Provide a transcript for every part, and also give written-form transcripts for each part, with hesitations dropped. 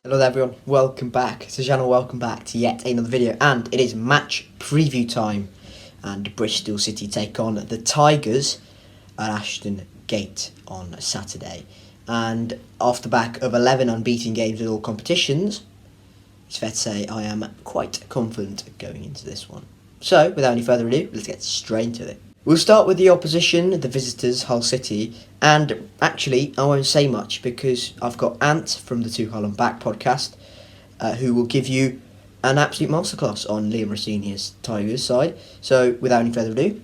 Hello there everyone, welcome back to the channel, welcome back to yet another video, and it is match preview time, and Bristol City take on the Tigers at Ashton Gate on Saturday. And off the back of 11 unbeaten games in all competitions, it's fair to say I am quite confident going into this one. So, without any further ado, let's get straight into it. We'll start with the opposition, the visitors, Hull City, and actually I won't say much because I've got Ant from the Two Hull and Back podcast who will give you an absolute masterclass on Liam Rossini's Tigers side. So without any further ado,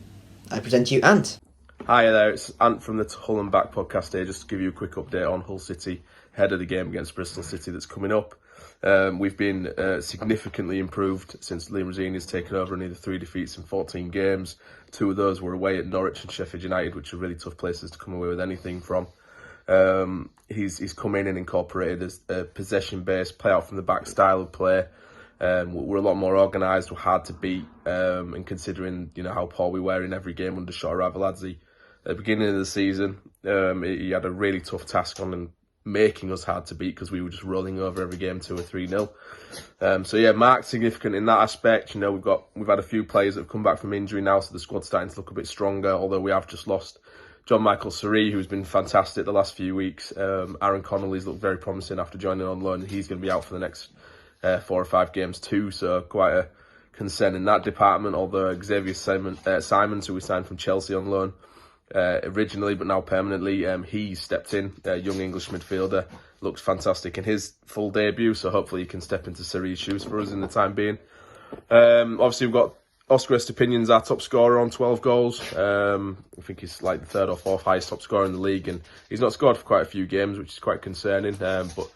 I present to you Ant. Hi there, it's Ant from the Hull and Back podcast here, just to give you a quick update on Hull City ahead of the game against Bristol City that's coming up. We've been significantly improved since Liam Rossini has taken over, and either 3 defeats in 14 games. 2 of those were away at Norwich and Sheffield United, which are really tough places to come away with anything from. He's come in and incorporated a possession-based, play-out from the back style of play. We're a lot more organised, we're hard to beat, and considering how poor we were in every game under Shota Arveladze at the beginning of the season, he had a really tough task on and making us hard to beat because we were just rolling over every game 2 or 3-0. So yeah, marked significant in that aspect. We've had a few players that have come back from injury now, so the squad's starting to look a bit stronger, although we have just lost John Michael Suri, who's been fantastic the last few weeks. Aaron Connolly's looked very promising after joining on loan. He's going to be out for the next 4 or 5 games too, so quite a concern in that department, although Xavier Simons, who we signed from Chelsea on loan originally but now permanently, he stepped in, young English midfielder, looks fantastic in his full debut, so hopefully he can step into Suri's shoes for us in the time being. Obviously we've got Oscar Estepinian's our top scorer on 12 goals. I think he's like the 3rd or 4th highest top scorer in the league, and he's not scored for quite a few games, which is quite concerning, but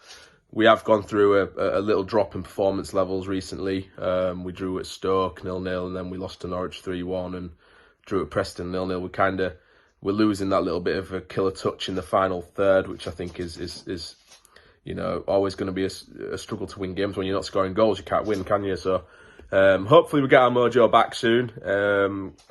we have gone through a little drop in performance levels recently. We drew at Stoke 0-0, and then we lost to Norwich 3-1, and drew at Preston 0-0. We're losing that little bit of a killer touch in the final third, which I think is always going to be a struggle to win games. When you're not scoring goals, you can't win, can you? So hopefully we get our mojo back soon.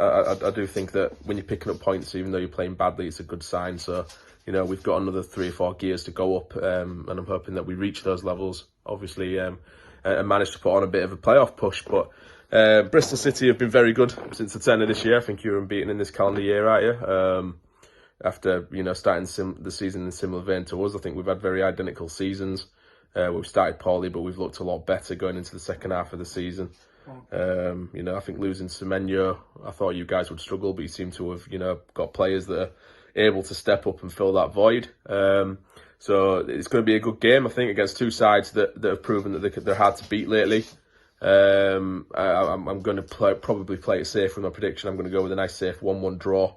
I do think that when you're picking up points, even though you're playing badly, it's a good sign. So we've got another 3 or 4 gears to go up, and I'm hoping that we reach those levels, obviously, and manage to put on a bit of a playoff push. But Bristol City have been very good since the turn of this year. I think you're unbeaten in this calendar year, aren't you? After starting the season in a similar vein to us, I think we've had very identical seasons. We've started poorly, but we've looked a lot better going into the second half of the season. I think losing Semenyo, I thought you guys would struggle, but you seem to have got players that are able to step up and fill that void. So it's going to be a good game, I think, against 2 sides that have proven that they're hard to beat lately. I'm going to probably play it safe with my prediction. I'm going to go with a nice safe 1-1 draw.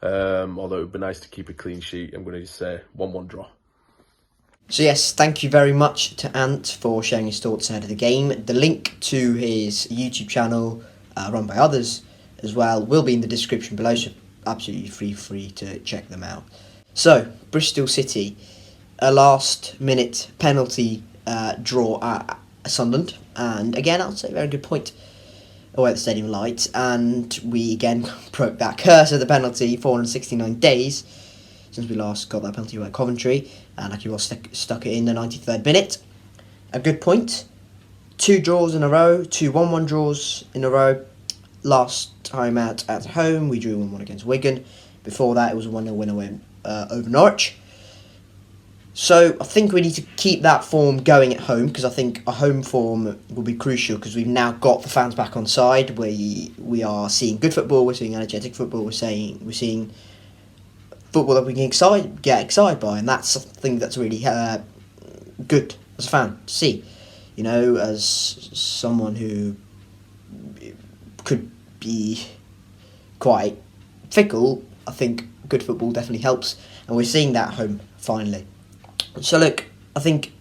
Although it would be nice to keep a clean sheet, I'm going to just say 1-1 draw. So yes, thank you very much to Ant for sharing his thoughts ahead of the game. The link to his YouTube channel, run by others as well, will be in the description below, so absolutely free to check them out. So, Bristol City, a last minute penalty draw at Sunderland, and again I'll say a very good point away at the Stadium Lights, and we again broke that curse of the penalty. 469 days since we last got that penalty away at Coventry, and like you all stuck it in the 93rd minute. A good point. 2 draws in a row, 2 1-1 draws in a row. Last time out at home we drew 1-1 against Wigan. Before that it was a 1-0 win away over Norwich. So I think we need to keep that form going at home, because I think a home form will be crucial, because we've now got the fans back on side. We are seeing good football, we're seeing energetic football, we're seeing football that we can get excited by, and that's something that's really good as a fan to see. As someone who could be quite fickle, I think good football definitely helps, and we're seeing that at home finally. So look, I think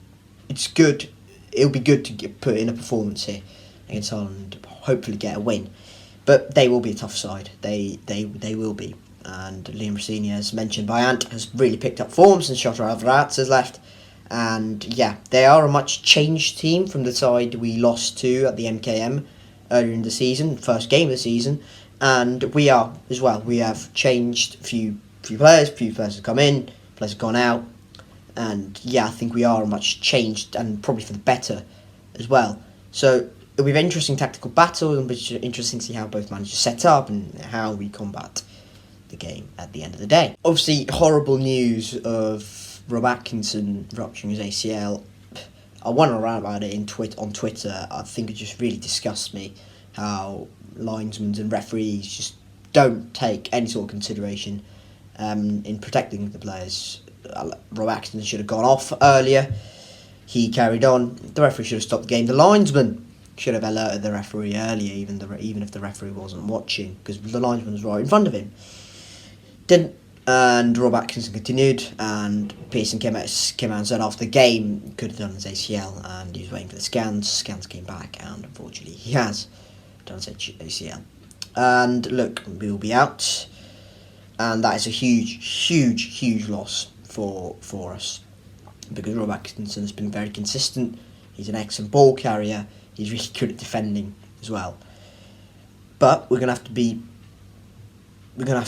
it's good. It'll be good to put in a performance here against Ireland, hopefully get a win. But they will be a tough side. They will be. And Liam Rossini, as mentioned by Ant, has really picked up form since Shota Arveladze has left. And yeah, they are a much changed team from the side we lost to at the MKM earlier in the season, first game of the season. And we are as well. We have changed a few players have come in, players have gone out. And yeah, I think we are much changed, and probably for the better as well. So it'll be an interesting tactical battle. It'll be interesting to see how both managers set up and how we combat the game at the end of the day. Obviously, horrible news of Rob Atkinson rupturing his ACL. I went around about it on Twitter. I think it just really disgusts me how linesmen and referees just don't take any sort of consideration in protecting the players. Rob Atkinson should have gone off earlier. He carried on. The referee should have stopped the game. The linesman should have alerted the referee earlier, even if the referee wasn't watching, because the linesman was right in front of him. Didn't. And Rob Atkinson continued, and Pearson came out and said after the game could have done his ACL, and he was waiting for the scans. Scans came back, and unfortunately he has done his ACL. And look, we will be out, and that is a huge loss for us, because Rob Atkinson has been very consistent. He's an excellent ball carrier. He's really good at defending as well. But we're gonna have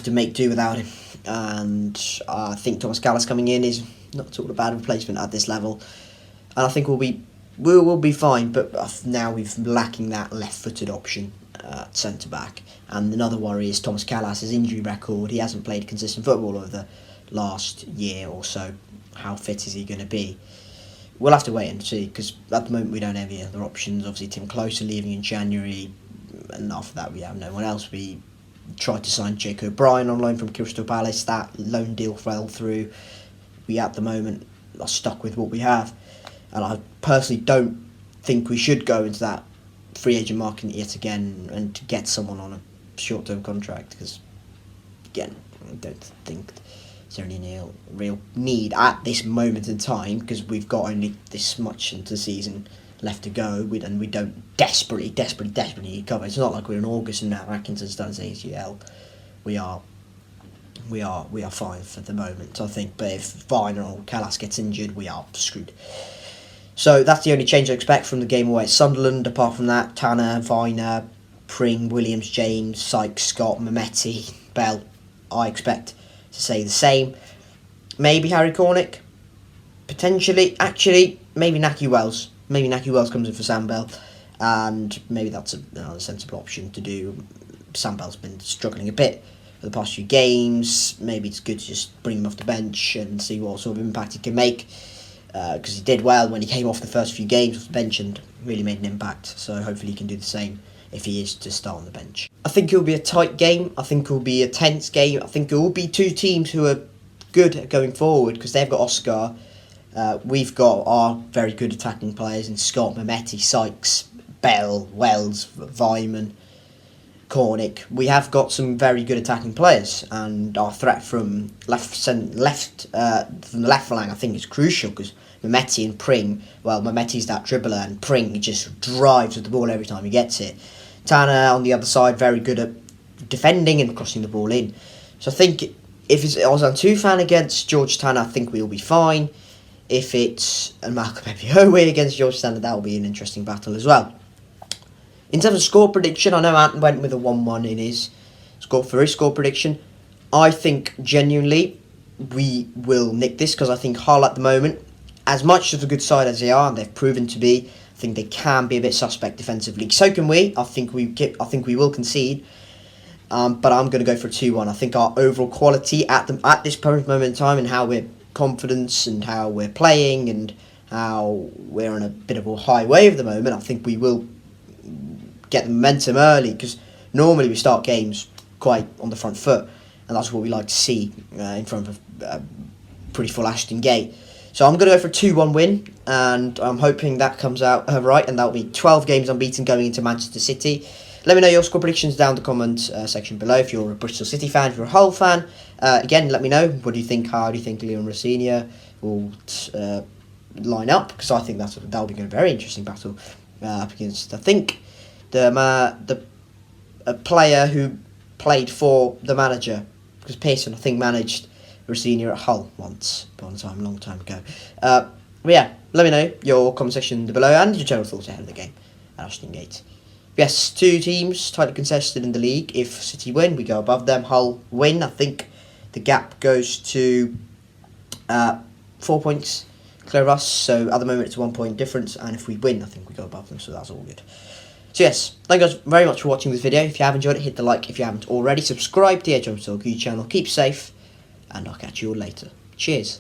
to make do without him. And I think Thomas Callas coming in is not at all a bad replacement at this level. And I think we'll be fine. But now we're lacking that left-footed option at centre back. And another worry is Thomas Callas' injury record. He hasn't played consistent football over the last year or so. How fit is he going to be? We'll have to wait and see, because at the moment we don't have any other options. Obviously Tim Closer leaving in January, and after that we have no one else. We tried to sign Jake O'Brien on loan from Crystal Palace. That loan deal fell through. We at the moment are stuck with what we have, and I personally don't think we should go into that free agent market yet again and to get someone on a short-term contract, because again, I don't think there's any real need at this moment in time, because we've got only this much into the season left to go, and we don't desperately need cover. It's not like we're in August and now Atkinson's done his ACL. We are fine for the moment, I think. But if Viner or Callas gets injured, we are screwed. So that's the only change I expect from the game away at Sunderland. Apart from that, Tanner, Viner, Pring, Williams, James, Sykes, Scott, Mehmeti, Bell, I expect to say the same. Maybe Harry Cornick, potentially. Actually, maybe Naki Wells. Maybe Naki Wells comes in for Sam Bell, and maybe that's another sensible option to do. Sam Bell's been struggling a bit for the past few games. Maybe it's good to just bring him off the bench and see what sort of impact he can make, because he did well when he came off the first few games off the bench and really made an impact. So hopefully he can do the same if he is to start on the bench. I think it will be a tight game. I think it will be a tense game. I think it will be two teams who are good at going forward, because they've got Oscar. We've got our very good attacking players in Scott, Mehmeti, Sykes, Bell, Wells, Vyman, Cornick. We have got some very good attacking players, and our threat from the left flank I think is crucial, because Mehmeti and Pring, well, Mehmeti's that dribbler, and Pring just drives with the ball every time he gets it. Tanner on the other side, very good at defending and crossing the ball in. So I think if it's Ozan Tufan against George Tanner, I think we'll be fine. If it's Malcolm Ebiowe against George Tanner, that will be an interesting battle as well. In terms of score prediction, I know Ant went with a 1-1 in his score prediction. I think genuinely we will nick this, because I think Hull at the moment, as much of a good side as they are, and they've proven to be, I think they can be a bit suspect defensively. So can we. I think we will concede. But I'm going to go for a 2-1. I think our overall quality at this present moment in time, and how we're confidence and how we're playing and how we're on a bit of a high wave at the moment, I think we will get the momentum early, because normally we start games quite on the front foot, and that's what we like to see in front of pretty full Ashton Gate. So I'm going to go for a 2-1 win, and I'm hoping that comes out right, and that'll be 12 games unbeaten going into Manchester City. Let me know your score predictions down in the comment section below. If you're a Bristol City fan, if you're a Hull fan, again, let me know. What do you think? How do you think Leon Rosenior will line up? Because I think that'll be a very interesting battle up against, I think, the player who played for the manager, because Pearson, I think, managed Rosenior at Hull once upon a time, a long time ago. But yeah, let me know your comment section below and your general thoughts ahead of the game at Ashton Gate. Yes, two teams tightly contested in the league. If City win, we go above them. Hull win, I think the gap goes to 4 points clear of us, so at the moment it's a 1 point difference, and if we win, I think we go above them, so that's all good. So yes, thank you guys very much for watching this video. If you have enjoyed it, hit the like. If you haven't already, subscribe to the YouTube channel. Keep safe, and I'll catch you all later. Cheers.